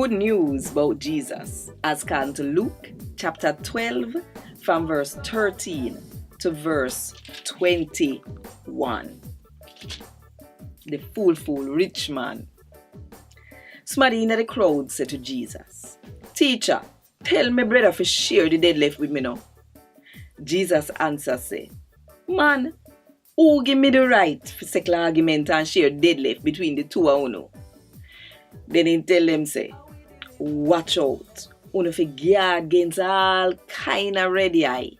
good news about Jesus as can to Luke chapter 12 from verse 13 to verse 21. The fool, rich man. Somebody in the crowd said to Jesus, "Teacher, tell me brother to share the dead left with me now." Jesus answered say, "Man, who give me the right to settle argument and share dead left between the two of you?" Then he tell them say, "Watch out, you fi guard against all kind of red eye.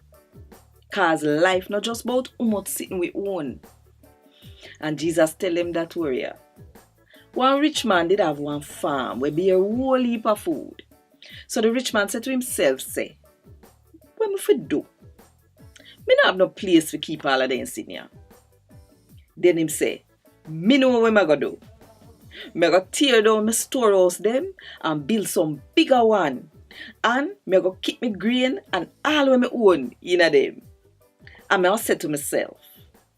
Cause life not just about how much sitting with one." And Jesus tell them that warrior. One rich man did have one farm where be a whole heap of food. So the rich man said to himself, say, "What me fi do? Me not have no place to keep all of them sitting here." Then him say, "Me know what me go do. Me go tear down my storehouse them and build some bigger one. And me go keep me grain and all what me own in them. And me say to myself,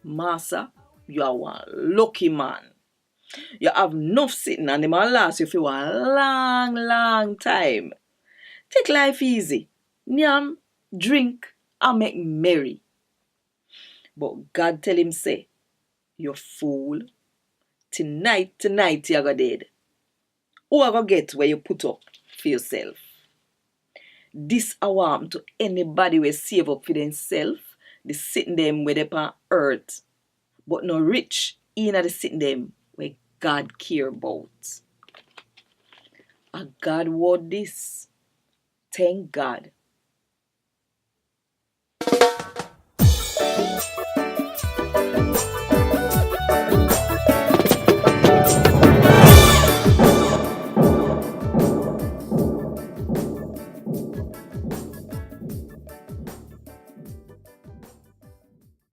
Master, you are one lucky man. You have enough sitting and them will last you for one long time. Take life easy. Nyam, drink, and make merry." But God tell him say, "You fool. Tonight you go dead. Who are gonna get where you put up for yourself?" This awam to anybody we save up for themselves, they sitting them where they on earth, but no rich in the sitting them where God care about. A Gad Wod Dis. Thank God.